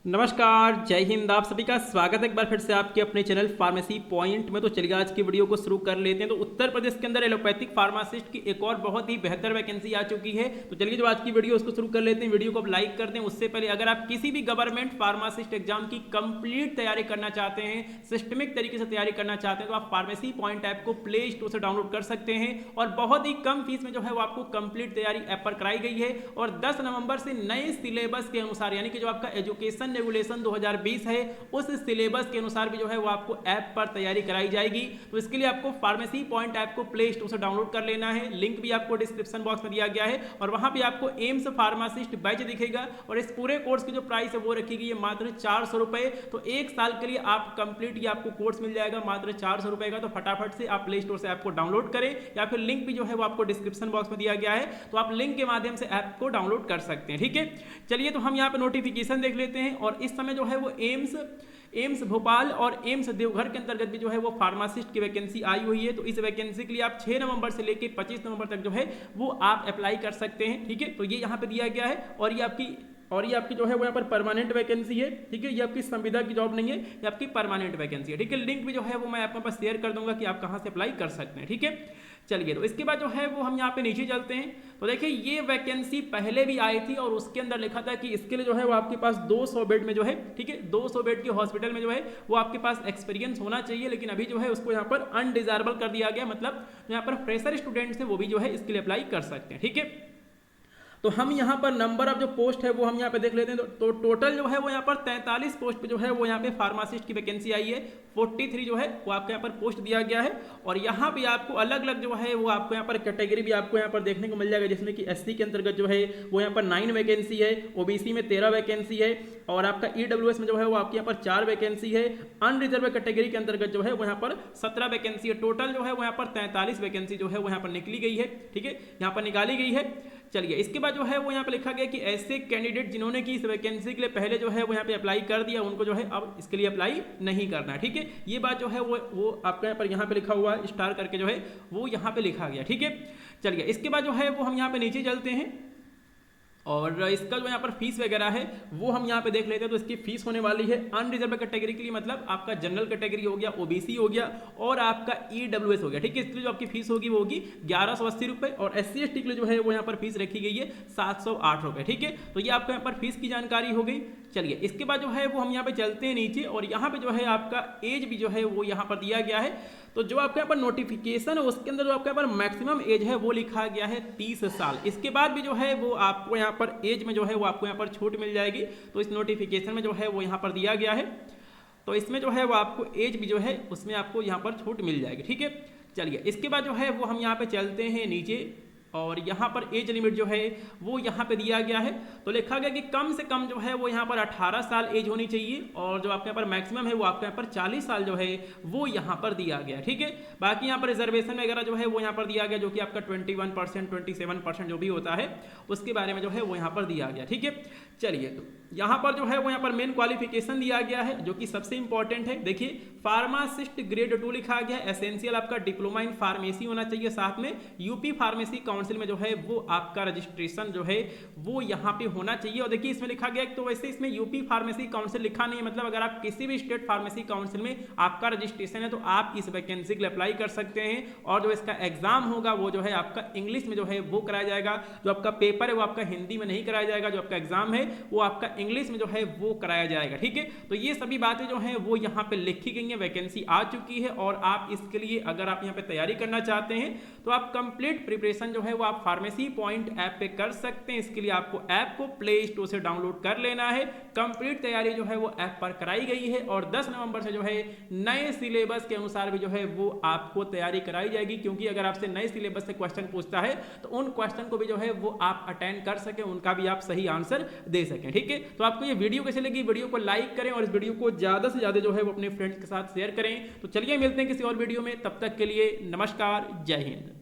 नमस्कार, जय हिंद। आप सभी का स्वागत है एक बार फिर से आपके अपने चैनल फार्मेसी पॉइंट में। तो चलिए आज की वीडियो को शुरू कर लेते हैं। तो उत्तर प्रदेश के अंदर एलोपैथिक फार्मासिस्ट की एक और बहुत ही बेहतर वैकेंसी आ चुकी है। तो चलिए जो आज की वीडियो उसको शुरू कर लेते हैं। वीडियो को आप लाइक कर दें। उससे पहले अगर आप किसी भी गवर्नमेंट फार्मासिस्ट एग्जाम की कंप्लीट तैयारी करना चाहते हैं, सिस्टमिक तरीके से तैयारी करना चाहते हैं, तो आप फार्मेसी पॉइंट ऐप को प्ले स्टोर से डाउनलोड कर सकते हैं और बहुत ही कम फीस में जो है वो आपको कंप्लीट तैयारी ऐप पर कराई गई है। और 10 नवंबर से नए सिलेबस के अनुसार, यानी कि जो आपका एजुकेशन रेगुलेशन 2020 है, उस सिलेबस के अनुसार भी जो है वो आपको ऐप पर तैयारी कराई जाएगी। तो इसके लिए आपको फार्मेसी पॉइंट ऐप को प्ले स्टोर से डाउनलोड कर लेना है। लिंक भी आपको डिस्क्रिप्शन बॉक्स में दिया गया है और वहां पे आपको एम्स फार्मासिस्ट बैच दिखेगा और इस पूरे कोर्स की जो प्राइस है वो रखी गई है मात्र 400 रुपए। तो एक साल के लिए आप कंप्लीट ये आपको कोर्स मिल जाएगा मात्र 400 रुपए का। तो फटाफट से आप प्ले स्टोर से ऐप को डाउनलोड करें या फिर लिंक भी जो है वो आपको डिस्क्रिप्शन बॉक्स में दिया गया है, तो आप लिंक के माध्यम से ऐप को डाउनलोड कर सकते हैं। ठीक है, चलिए तो हम यहाँ पे नोटिफिकेशन देख लेते हैं। और इस समय जो है वो एम्स भोपाल और एम्स देवघर के अंतर्गत भी जो है वो फार्मासिस्ट की वैकेंसी आई हुई है। तो इस वैकेंसी के लिए आप 6 नवंबर से लेकर 25 नवंबर तक जो है वो आप अप्लाई कर सकते हैं। ठीक है, तो ये यहाँ पे दिया गया है और ये आपकी जो है वो यहाँ पर परमानेंट वैकेंसी है। ठीक है, ये आपकी संविदा की जॉब नहीं है, ये आपकी परमानेंट वैकेंसी है। ठीक है, लिंक भी जो है वो मैं आपके पास शेयर कर दूंगा कि आप कहाँ से अप्लाई कर सकते हैं। ठीक है, चलिए तो इसके बाद जो है वो हम यहाँ पे नीचे चलते हैं। तो देखिए ये वैकेंसी पहले भी आई थी और उसके अंदर लिखा था कि इसके लिए जो है वो आपके पास 200 बेड में जो है, ठीक है, 200 बेड के हॉस्पिटल में जो है वो आपके पास एक्सपीरियंस होना चाहिए। लेकिन अभी जो है उसको यहाँ पर अनडिजायरेबल कर दिया गया, मतलब यहाँ पर फ्रेशर स्टूडेंट्स है वो भी जो है इसके लिए अप्लाई कर सकते हैं। ठीक है, तो हम यहाँ पर नंबर ऑफ जो पोस्ट है वो हम यहाँ पे देख लेते हैं। तो टोटल जो है वो यहाँ पर 43 पोस्ट पे जो है वो यहाँ पे फार्मासिस्ट की वैकेंसी आई है। 43 जो है वो आपको यहाँ पर पोस्ट दिया गया है और यहाँ पे आपको अलग अलग जो है वो आपको यहाँ पर कैटेगरी भी आपको यहाँ पर देखने को मिल जाएगा, जिसमें कि एससी के अंतर्गत जो है वो यहाँ पर 9 वैकेंसी है, ओबीसी में 13 वैकेंसी है और आपका ईडब्ल्यूएस में जो है वो आपके यहाँ पर 4 वैकेंसी है। अनरिजर्व कैटेगरी के अंतर्गत जो है वो यहाँ पर 17 वैकेंसी है। टोटल जो है वो यहाँ पर 43 वैकेंसी जो है वो यहाँ पर निकली गई है। ठीक है, यहाँ पर निकाली गई है। चलिए इसके बाद जो है वो यहाँ पे लिखा गया कि ऐसे कैंडिडेट जिन्होंने की इस वैकेंसी के लिए पहले जो है वो यहाँ पे अप्लाई कर दिया, उनको जो है अब इसके लिए अप्लाई नहीं करना है। ठीक है, ये बात जो है वो आपका यहाँ पे लिखा हुआ है, स्टार करके जो है वो यहाँ पे लिखा गया। ठीक है, चलिए इसके बाद जो है वो हम यहाँ पे नीचे चलते हैं और इसका जो यहाँ पर फीस वगैरह है वो हम यहाँ पे देख लेते हैं। तो इसकी फीस होने वाली है अनरिजर्व कैटेगरी के लिए, मतलब आपका जनरल कैटेगरी हो गया, ओबीसी हो गया और आपका ईडब्ल्यूएस हो गया। ठीक है, इसके लिए जो आपकी फीस होगी वो होगी 1180 रुपये और एससी एसटी के लिए जो है वो यहाँ पर फीस रखी गई है 708 रुपये। ठीक है, तो ये आपको यहाँ पर फीस की जानकारी हो गई। चलिए इसके बाद जो है वो हम यहाँ पे चलते हैं नीचे और यहाँ पे जो है आपका एज भी जो है वो यहाँ पर दिया गया है। तो जो आपके यहाँ पर नोटिफिकेशन है उसके अंदर जो आपके यहाँ पर मैक्सिमम एज है वो लिखा गया है 30 साल। इसके बाद भी जो है वो आपको यहाँ पर एज में जो है वो आपको यहाँ पर छूट मिल जाएगी। तो इस नोटिफिकेशन में जो है वो यहाँ पर दिया गया है, तो इसमें जो है वो आपको एज भी जो है उसमें आपको यहाँ पर छूट मिल जाएगी। ठीक है, चलिए इसके बाद जो है वो हम यहाँ पे चलते हैं नीचे और यहाँ पर एज लिमिट जो है वो यहाँ पे दिया गया है। तो लिखा गया कि कम से कम जो है वो यहाँ पर 18 साल एज होनी चाहिए और जो आपके यहाँ पर मैक्सिमम है वो आपके यहाँ पर 40 साल जो है वो यहाँ पर दिया गया। ठीक है, बाकी यहाँ पर रिजर्वेशन वगैरह जो है वो यहाँ पर दिया गया, जो कि आपका 21%, 27% जो भी होता है उसके बारे में जो है वो यहाँ पर दिया गया। ठीक है, चलिए तो यहाँ पर जो है वो यहाँ पर मेन क्वालिफिकेशन दिया गया है जो कि सबसे इंपॉर्टेंट है। देखिए फार्मासिस्ट ग्रेड 2 लिखा गया है, एसेंशियल आपका डिप्लोमा इन फार्मेसी होना चाहिए, साथ में यूपी फार्मेसी काउंसिल में जो है वो आपका रजिस्ट्रेशन जो है वो यहाँ पे होना चाहिए। और देखिए इसमें लिखा गया तो वैसे इसमें यूपी फार्मेसी काउंसिल लिखा नहीं है, मतलब अगर आप किसी भी स्टेट फार्मेसी काउंसिल में आपका रजिस्ट्रेशन है तो आप इस वैकेंसी के लिए अप्लाई कर सकते हैं। और जो इसका एग्जाम होगा वो जो है आपका इंग्लिश में जो है वो कराया जाएगा। जो आपका पेपर है वो आपका हिंदी में नहीं कराया जाएगा, जो आपका एग्जाम है वो आपका इंग्लिश में जो है वो कराया जाएगा। ठीक है, तो ये सभी बातें जो हैं वो यहाँ पे लिखी गई हैं। वैकेंसी आ चुकी है और आप इसके लिए अगर आप यहाँ पे तैयारी करना चाहते हैं तो आप कंप्लीट प्रिपरेशन जो है वो आप फार्मेसी पॉइंट ऐप पे कर सकते हैं। इसके लिए आपको ऐप को प्ले स्टोर से डाउनलोड कर लेना है। कंप्लीट तैयारी जो है वो ऐप पर कराई गई है और 10 नवंबर से जो है नए सिलेबस के अनुसार भी जो है वो आपको तैयारी कराई जाएगी, क्योंकि अगर आपसे नए सिलेबस से क्वेश्चन पूछता है तो उन क्वेश्चन को भी जो है वो आप अटेंड कर सकें, उनका भी आप सही आंसर दे सकें। ठीक है, तो आपको ये वीडियो कैसे लगी, वीडियो को लाइक करें और इस वीडियो को ज्यादा से ज्यादा जो है वो अपने फ्रेंड्स के साथ शेयर करें। तो चलिए मिलते हैं किसी और वीडियो में, तब तक के लिए नमस्कार, जय हिंद।